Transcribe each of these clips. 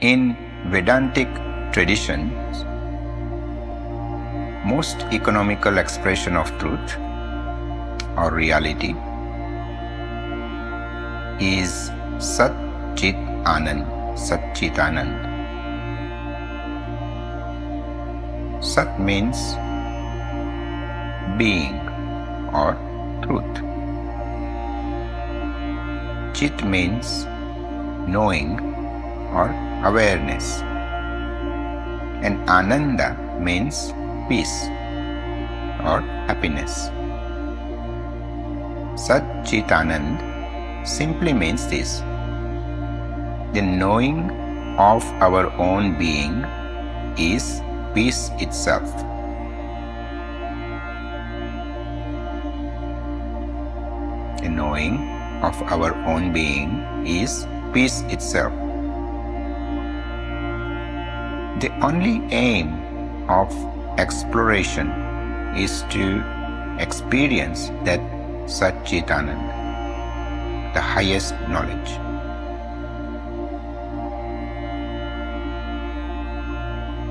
In Vedantic traditions, most economical expression of truth or reality is Sat Chit Anand, Sat Chit Anand. Sat means being or truth. Chit means knowing or awareness. And Ananda means peace or happiness. Sat Chit Anand simply means this: the knowing of our own being is peace itself. The knowing of our own being is peace itself. The only aim of exploration is to experience that Sat Chit Anand, the highest knowledge.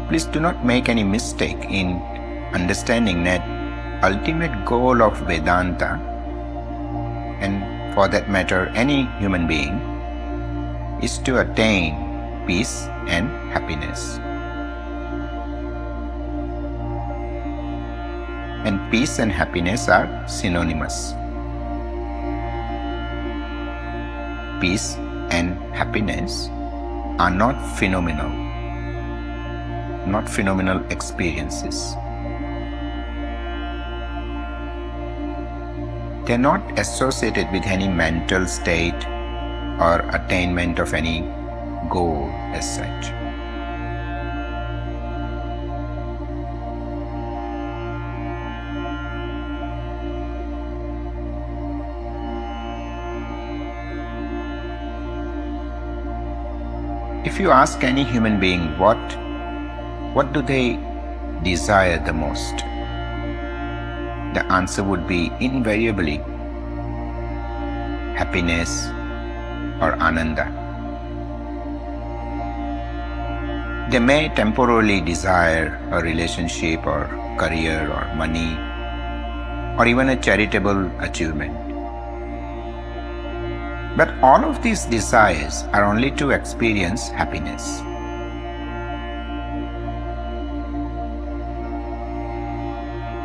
Please do not make any mistake in understanding that ultimate goal of Vedanta, and for that matter any human being, is to attain peace and happiness. And peace and happiness are synonymous. Peace and happiness are not phenomenal experiences. They are not associated with any mental state or attainment of any goal as such. If you ask any human being what do they desire the most, the answer would be invariably happiness or Ananda. They may temporarily desire a relationship or career or money or even a charitable achievement. But all of these desires are only to experience happiness.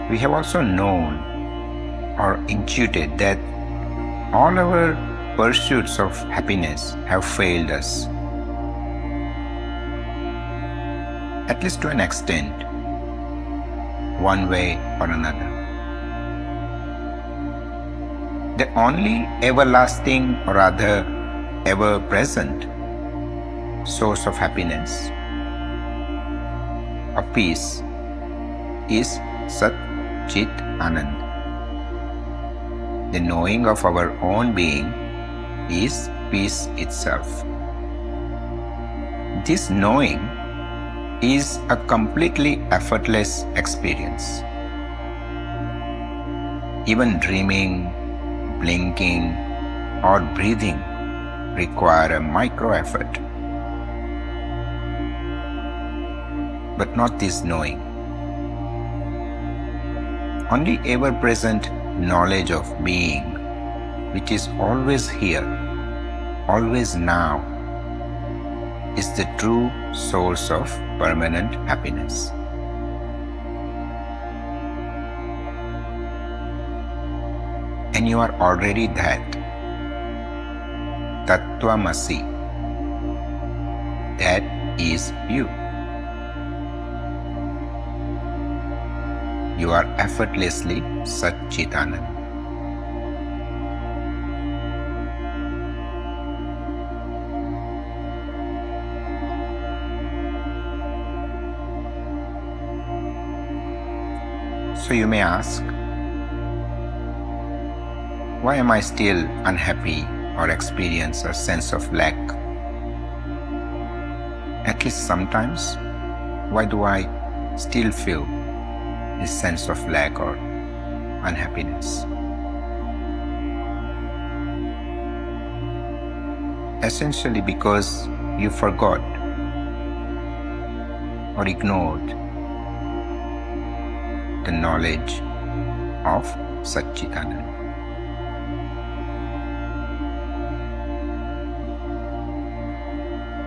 We have also known or intuited that all our pursuits of happiness have failed us, at least to an extent, one way or another. The only everlasting, or rather ever-present source of happiness, of peace, is Sat Chit Anand. The knowing of our own being is peace itself. This knowing is a completely effortless experience. Even dreaming, blinking, or breathing require a micro effort. But not this knowing. Only ever-present knowledge of being, which is always here, always now, is the true source of permanent happiness. And you are already that. Tattvamasi. That is you. You are effortlessly Sat Chit Anand. So you may ask, why am I still unhappy or experience a sense of lack? At least sometimes, why do I still feel this sense of lack or unhappiness? Essentially because you forgot or ignored the knowledge of Chit Ananda.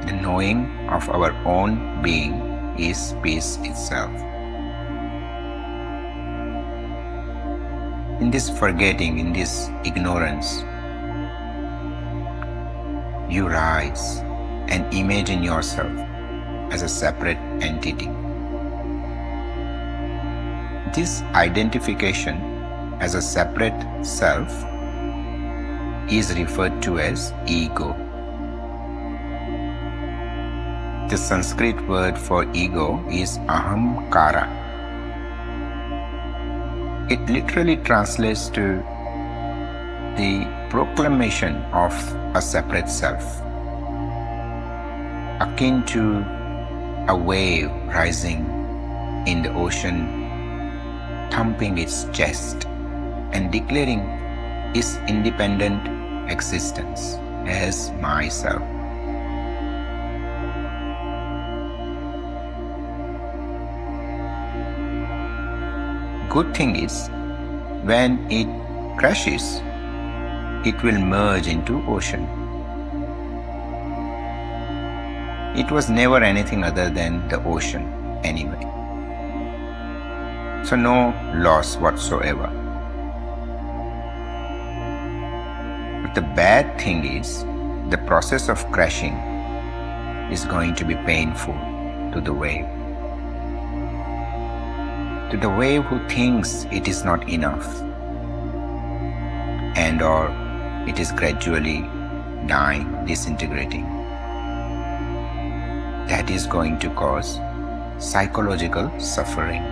The knowing of our own being is peace itself. In this forgetting, in this ignorance, you rise and imagine yourself as a separate entity. This identification as a separate self is referred to as ego. The Sanskrit word for ego is ahamkara. It literally translates to the proclamation of a separate self, akin to a wave rising in the ocean, thumping its chest and declaring its independent existence as myself. Good thing is, when it crashes, it will merge into ocean. It was never anything other than the ocean anyway. So no loss whatsoever. But the bad thing is, the process of crashing is going to be painful to the wave. To the wave who thinks it is not enough, and or it is gradually dying, disintegrating. That is going to cause psychological suffering.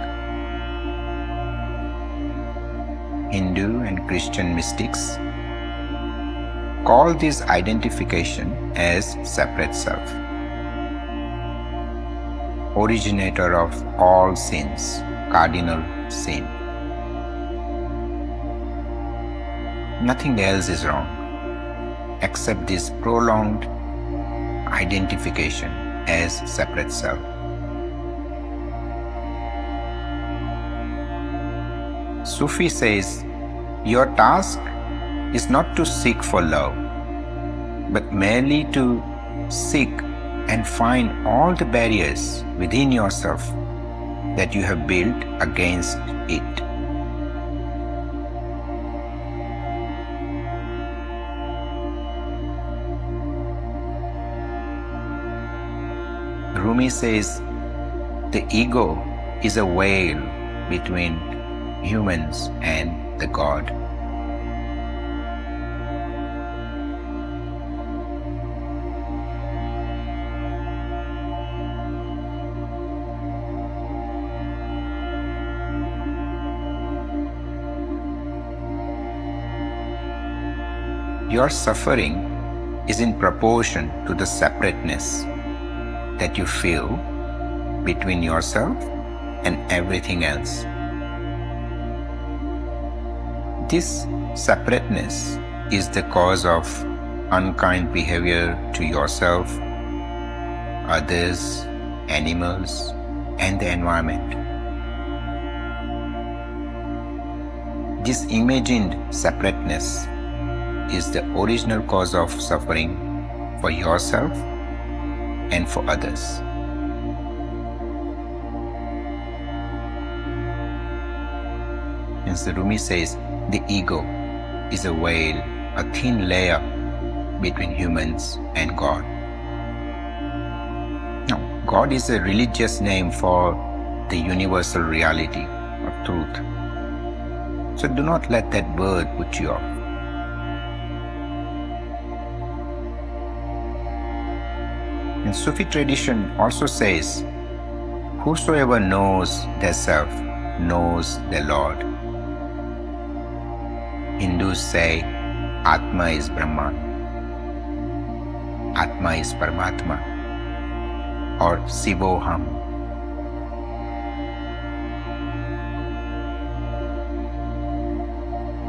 Hindu and Christian mystics call this identification as separate self, originator of all sins, cardinal sin. Nothing else is wrong except this prolonged identification as separate self. Sufi says, your task is not to seek for love, but merely to seek and find all the barriers within yourself that you have built against it. Rumi says, the ego is a veil between humans and the God. Your suffering is in proportion to the separateness that you feel between yourself and everything else. This separateness is the cause of unkind behavior to yourself, others, animals, and the environment. This imagined separateness is the original cause of suffering for yourself and for others. Hence the Rumi says, the ego is a veil, a thin layer between humans and God. Now, God is a religious name for the universal reality of truth. So do not let that word put you off. And Sufi tradition also says, whosoever knows their self knows their Lord. Hindus say, Atma is Brahma, Atma is Paramatma, or Sivoham.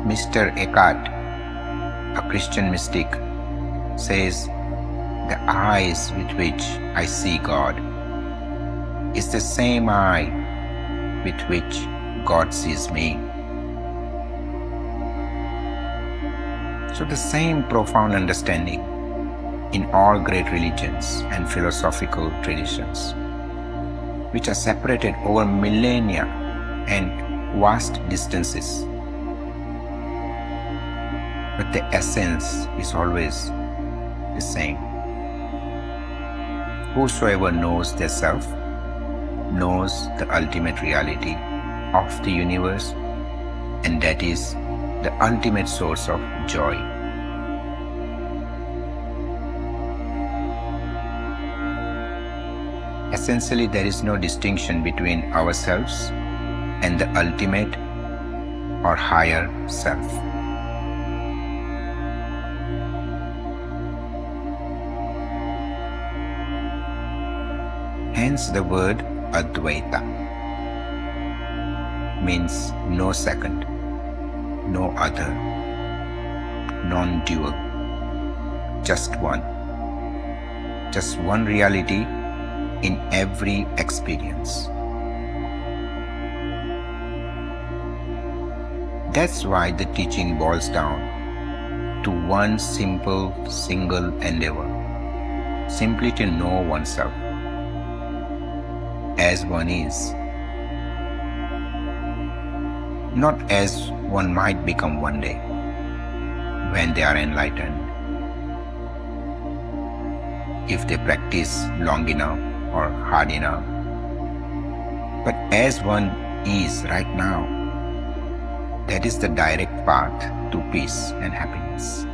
Mr. Eckhart, a Christian mystic, says, the eyes with which I see God is the same eye with which God sees me. So the same profound understanding in all great religions and philosophical traditions, which are separated over millennia and vast distances, but the essence is always the same. Whosoever knows their self knows the ultimate reality of the universe, and that is the ultimate source of joy. Essentially, there is no distinction between ourselves and the ultimate or higher self. Hence the word Advaita means no second, no other, non-dual, just one reality in every experience. That's why the teaching boils down to one simple, single endeavor, simply to know oneself as one is, not as one might become one day when they are enlightened, if they practice long enough or hard enough, but as one is right now. That is the direct path to peace and happiness.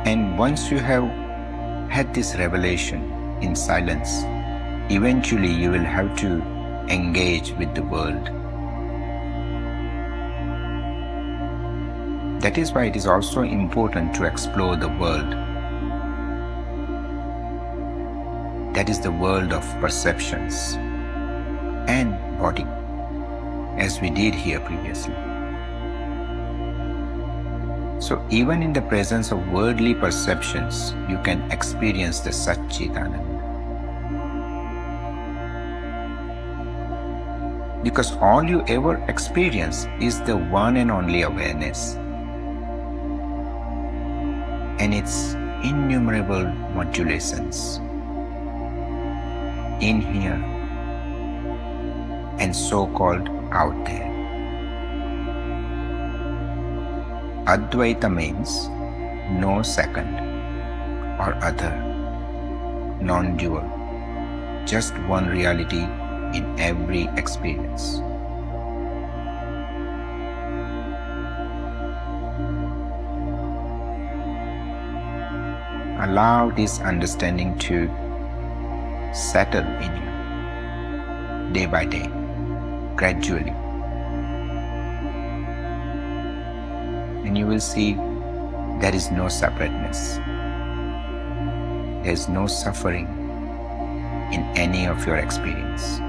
And once you have had this revelation in silence, eventually you will have to engage with the world. That is why it is also important to explore the world. That is the world of perceptions and body, as we did here previously. So even in the presence of worldly perceptions, you can experience the Chit Ananda. Because all you ever experience is the one and only awareness, and its innumerable modulations in here and so-called out there. Advaita means no second or other, non-dual, just one reality in every experience. Allow this understanding to settle in you day by day, gradually. And you will see there is no separateness. There is no suffering in any of your experience.